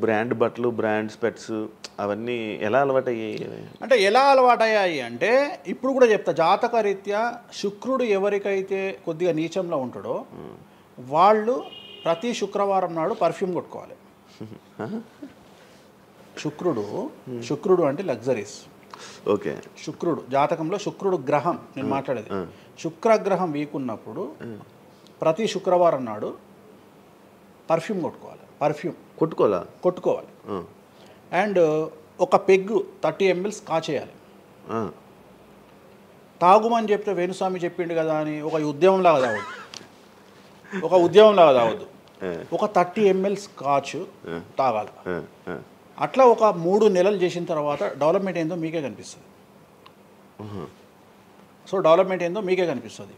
Brand బట్టలు, brand స్పెట్స్ అవన్నీ ఎలా అలవాటయ్యాయి? అంటే ఎలా అలవాటయ్యాయి అంటే ఇప్పుడు కూడా చెప్తా, జాతక రీత్యా శుక్రుడు ఎవరికైతే కొద్దిగా నీచంలో ఉంటాడో వాళ్ళు ప్రతి శుక్రవారం నాడు పర్ఫ్యూమ్ కొట్టుకోవాలి. శుక్రుడు అంటే లగ్జరీస్. ఓకే. శుక్రుడు జాతకంలో శుక్రుడు గ్రహం నేను మాట్లాడేది. శుక్రగ్రహం వీక్ ఉన్నప్పుడు ప్రతి శుక్రవారం నాడు పర్ఫ్యూమ్ కొట్టుకోవాలి. అండ్ ఒక పెగ్గు 30 ml కాచేయాలి. తాగుమని చెప్తే వేణుస్వామి చెప్పిండు కదా అని ఒక ఉద్యమంలాగా తాగొద్దు. ఒక 30 ml స్కాచ్ తాగాలి. అట్లా ఒక 3 నెలలు చేసిన తర్వాత డెవలప్మెంట్ ఏందో మీకే కనిపిస్తుంది.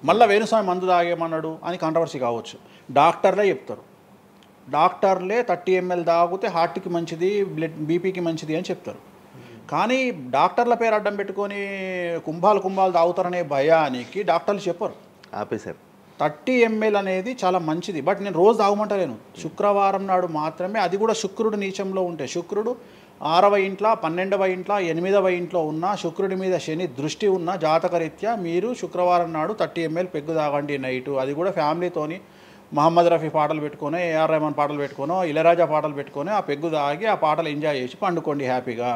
మళ్ళీ వేణుస్వామి మందు తాగేమన్నాడు అని కాంట్రవర్సీ కావచ్చు. డాక్టర్లే చెప్తారు, 30 ml తాగితే హార్ట్కి మంచిది, బీపీకి మంచిది అని చెప్తారు. కానీ డాక్టర్ల పేరు అడ్డం పెట్టుకొని కుంభాలు తాగుతారనే భయానికి డాక్టర్లు చెప్పరు, ఆపేశారు. 30 ml అనేది చాలా మంచిది. బట్ నేను రోజు తాగమంటలేను, శుక్రవారం నాడు మాత్రమే. అది కూడా శుక్రుడు నీచంలో ఉంటే, శుక్రుడు 6వ ఇంట్లో, 12వ ఇంట్లో, 8వ ఇంట్లో ఉన్న శుక్రుడి మీద శని దృష్టి ఉన్న జాతకరీత్యా మీరు శుక్రవారం నాడు 30 ml పెగ్గు తాగండి నైటు. అది కూడా ఫ్యామిలీతోని మహమ్మద్ రఫీ పాటలు పెట్టుకొని, ఏఆర్ రెహమాన్ పాటలు పెట్టుకొని, ఇళయరాజా పాటలు పెట్టుకొని ఆ పెగ్గు తాగి ఆ పాటలు ఎంజాయ్ చేసి పండుకోండి హ్యాపీగా.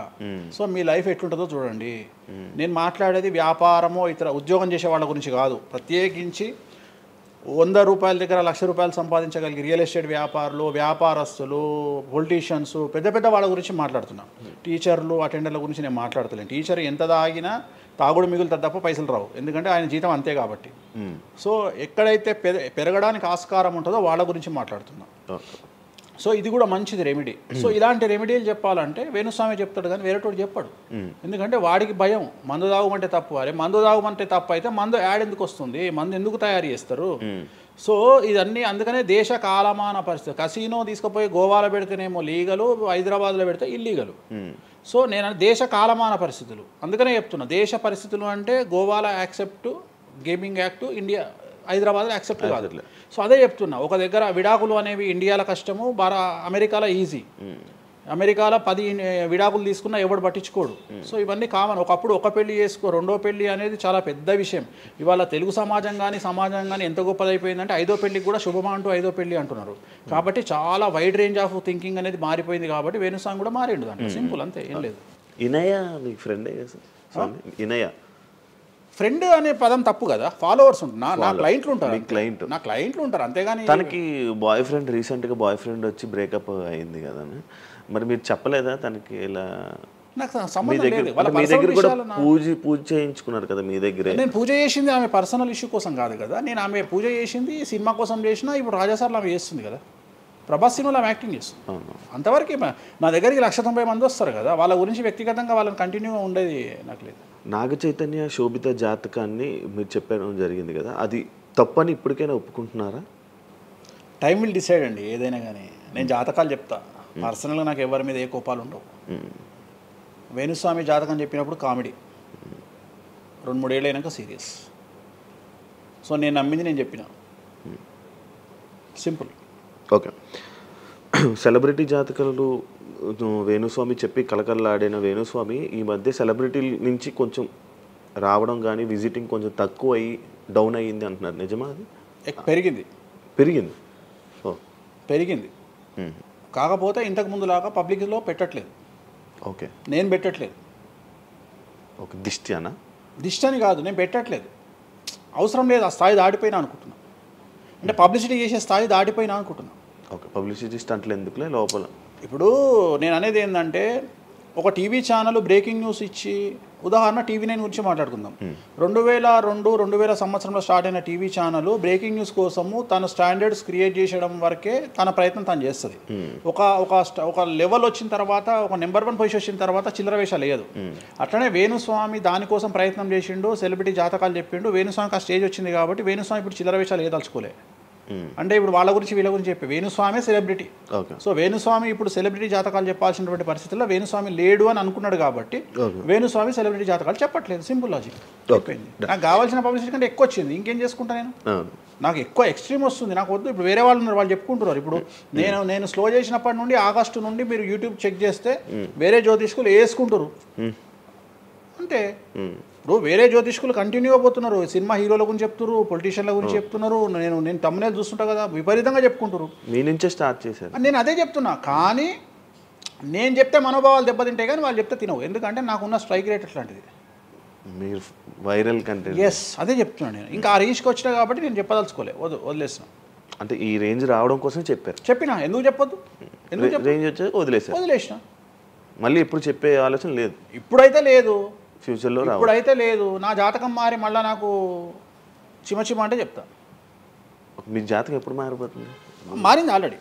సో మీ లైఫ్ ఎట్లుంటుందో చూడండి. నేను మాట్లాడేది వ్యాపారమో ఇతర ఉద్యోగం చేసే వాళ్ళ గురించి కాదు. ప్రత్యేకించి 100 రూపాయల దగ్గర 1,00,000 రూపాయలు సంపాదించగలిగి రియల్ ఎస్టేట్ వ్యాపారులు, వ్యాపారస్తులు, పొలిటీషియన్స్, పెద్ద వాళ్ళ గురించి మాట్లాడుతున్నాం. టీచర్లు, అటెండర్ల గురించి నేను మాట్లాడతలేను. టీచర్ ఎంత తాగినా తాగుడు మిగులుతుంది తప్ప పైసలు రావు, ఎందుకంటే ఆయన జీతం అంతే కాబట్టి. సో ఎక్కడైతే పెరగడానికి ఆస్కారం ఉంటుందో వాళ్ళ గురించి మాట్లాడుతున్నాం. సో ఇది కూడా మంచిది రెమెడీ. సో ఇలాంటి రెమెడీలు చెప్పాలంటే వేణుస్వామి చెప్తాడు కానీ వేరేటోడు చెప్పాడు. ఎందుకంటే వాడికి భయం, మందు తాగమంటే తప్పు. అరే మందు తాగమంటే తప్పు అయితే మందు యాడ్ ఎందుకు వస్తుంది, మందు ఎందుకు తయారు చేస్తారు? సో ఇదన్నీ అందుకనే దేశ కాలమాన పరిస్థితి. కసినో తీసుకుపోయి గోవాలో పెడితేనేమో లీగలు, హైదరాబాద్లో పెడితే ఇల్లీగలు. సో నేను దేశ కాలమాన పరిస్థితులు అందుకనే చెప్తున్నా. దేశ పరిస్థితులు అంటే గోవాలో యాక్సెప్ట్ గేమింగ్ యాక్ట్, ఇండియా హైదరాబాద్లో యాక్సెప్ట్ కాదు. సో అదే చెప్తున్నా, ఒక దగ్గర విడాకులు అనేవి ఇండియాలో కష్టము, అమెరికాలో ఈజీ. అమెరికాలో 10 విడాకులు తీసుకున్నా ఎవడు పట్టించుకోడు. సో ఇవన్నీ కామన్. ఒకప్పుడు ఒక పెళ్లి చేసుకో, రెండో పెళ్లి అనేది చాలా పెద్ద విషయం. ఇవాళ తెలుగు సమాజం కానీ ఎంత గొప్పదైపోయిందంటే 5వ పెళ్లికి కూడా శుభమా అంటూ 5వ పెళ్లి అంటున్నారు. కాబట్టి చాలా వైడ్ రేంజ్ ఆఫ్ థింకింగ్ అనేది మారిపోయింది. కాబట్టి వేణుస్వామి కూడా మారిండు దాంట్లో, సింపుల్ అంతే, ఏం లేదు. ఇనయ మీ ఫ్రెండే ఇనయ ఫ్రెండ్ అనే పదం తప్పు కదా. ఫాలోవర్స్ ఉంటారు, నా క్లయింట్లు ఉంటారు, నా క్లయింట్లు ఉంటారు, అంతేగాని తనకి బాయ్ ఫ్రెండ్ రీసెంట్గా బాయ్ ఫ్రెండ్ వచ్చి బ్రేకప్ అయింది కదా, మరి మీరు చెప్పలేదా తనకి? ఇలా నాకు సంబంధం లేదు. మీ దగ్గర కూడా పూజ చేయించుకున్నారు కదా మీ దగ్గర. నేను పూజ చేసింది ఆమె పర్సనల్ ఇష్యూ కోసం కాదు కదా. నేను ఆమె పూజ చేసింది సినిమా కోసం చేసినా. ఇప్పుడు రాజాసార్లు ఆమె చేస్తుంది కదా, ప్రభాస్ సినిమాలో ఆమె యాక్టింగ్ చేస్తుంది. అంతవరకు నా దగ్గరికి 190 మంది వస్తారు కదా, వాళ్ళ గురించి వ్యక్తిగతంగా వాళ్ళని కంటిన్యూగా ఉండేది నాకు లేదు. నాగ చైతన్య శోభిత జాతకాన్ని మీరు చెప్పడం జరిగింది కదా, అది తప్పని ఇప్పటికైనా ఒప్పుకుంటున్నారా? టైం విల్ డిసైడ్ అండి ఏదైనా కానీ. నేను జాతకాలు చెప్తా, పర్సనల్గా నాకు ఎవరి మీద ఏ కోపాలు ఉండవు. వేణుస్వామి జాతకం చెప్పినప్పుడు కామెడీ, 2-3 ఏళ్ళు అయినాక సీరియస్. సో నేను నమ్మింది నేను చెప్పిన, సింపుల్. ఓకే. సెలబ్రిటీ జాతకాలు వేణుస్వామి చెప్పి కలకల్లాడిన వేణుస్వామి ఈ మధ్య సెలబ్రిటీల నుంచి కొంచెం రావడం కానీ విజిటింగ్ కొంచెం తక్కువ అయ్యి డౌన్ అయ్యింది అంటున్నారు, నిజమా? అది పెరిగింది కాకపోతే ఇంతకు ముందులాగా పబ్లిక్లో పెట్టట్లేదు. ఓకే, నేను పెట్టట్లేదు. ఓకే, దిష్టి అని కాదు, నేను పెట్టట్లేదు, అవసరం లేదు. ఆ స్థాయి దాటిపోయినా అనుకుంటున్నా, అంటే పబ్లిసిటీ చేసే స్థాయి దాటిపోయినా అనుకుంటున్నా. ఓకే, పబ్లిసిటీ స్టంట్లు ఎందుకులే లోపల. ఇప్పుడు నేను అనేది ఏంటంటే, ఒక టీవీ ఛానల్ బ్రేకింగ్ న్యూస్ ఇచ్చి, ఉదాహరణ TV9 గురించి మాట్లాడుకుందాం. 2002-2000 సంవత్సరంలో స్టార్ట్ అయిన టీవీ ఛానల్ బ్రేకింగ్ న్యూస్ కోసము తన స్టాండర్డ్స్ క్రియేట్ చేయడం వరకే తన ప్రయత్నం తను చేస్తుంది. ఒక లెవెల్ వచ్చిన తర్వాత, ఒక నెంబర్ 1 పొజిషన్ వచ్చిన తర్వాత చిల్లర వేషాలు లేదు. అట్లనే వేణుస్వామి దానికోసం ప్రయత్నం చేసిండు, సెలబ్రిటీ జాతకాలు చెప్పిండు. వేణుస్వామికి ఆ స్టేజ్ వచ్చింది కాబట్టి వేణుస్వామి ఇప్పుడు చిల్లర వేషాలు ఏదలుచుకోలే. అంటే ఇప్పుడు వాళ్ళ గురించి వీళ్ళ గురించి చెప్పి Venu Swamy celebrity. Okay. So Venu Swamy ఇప్పుడు సెలబ్రిటీ జాతకాలు చెప్పాల్సినటువంటి పరిస్థితుల్లో వేణుస్వామి లేడు అని అనుకున్నాడు కాబట్టి వేణుస్వామి సెలబ్రిటీ జాతకాలు చెప్పట్లేదు. Simple logic. అయిపోయింది. నాకు కావాల్సిన పబ్లిసిటీ కంటే ఎక్కువ వచ్చింది, ఇంకేం చేసుకుంటా నేను? నాకు ఎక్కువ ఎక్స్ట్రీమ్ వస్తుంది, నాకు వద్దు. ఇప్పుడు వేరే వాళ్ళు ఉన్నారు, వాళ్ళు చెప్పుకుంటున్నారు. ఇప్పుడు నేను స్లో చేసినప్పటి నుండి ఆగస్టు నుండి మీరు యూట్యూబ్ చెక్ చేస్తే వేరే జ్యోతిష్కులు వేసుకుంటారు అంటే. ఇప్పుడు వేరే జ్యోతిష్కులు కంటిన్యూగా పోతున్నారు, సినిమా హీరోల గురించి చెప్తున్నారు, పొలిటీషియన్ల గురించి చెప్తున్నారు. నేను తమ్మునేలు చూస్తుంటా కదా, విపరీతంగా చెప్పుకుంటారు. మీ నుంచే స్టార్ట్ చేశారు. నేను అదే చెప్తున్నా. కానీ నేను చెప్తే మనోభావాలు దెబ్బతింటాయి, కానీ వాళ్ళు చెప్తే తినవు. ఎందుకంటే నాకున్న స్ట్రైక్ రేట్ అట్లాంటిది. మీరు వైరల్ కంటెంట్. ఎస్, అదే చెప్తున్నాను నేను. ఇంకా ఆ రీచ్కి వచ్చినా కాబట్టి నేను చెప్పదలుచుకోలే, వదిలేసిన. అంటే ఈ రేంజ్ రావడం కోసం చెప్పారు. చెప్పినా, ఎందుకు చెప్పొద్దు? రేంజ్ వచ్చి వదిలేసిన. మళ్ళీ ఇప్పుడు చెప్పే ఆలోచన లేదు. ఇప్పుడైతే లేదు, ఫ్యూచర్లో ఇప్పుడైతే లేదు. నా జాతకం మారి మళ్ళీ నాకు చిమ అంటే చెప్తా. మీ జాతకం ఎప్పుడు మారిపోతుంది? మారింది ఆల్రెడీ.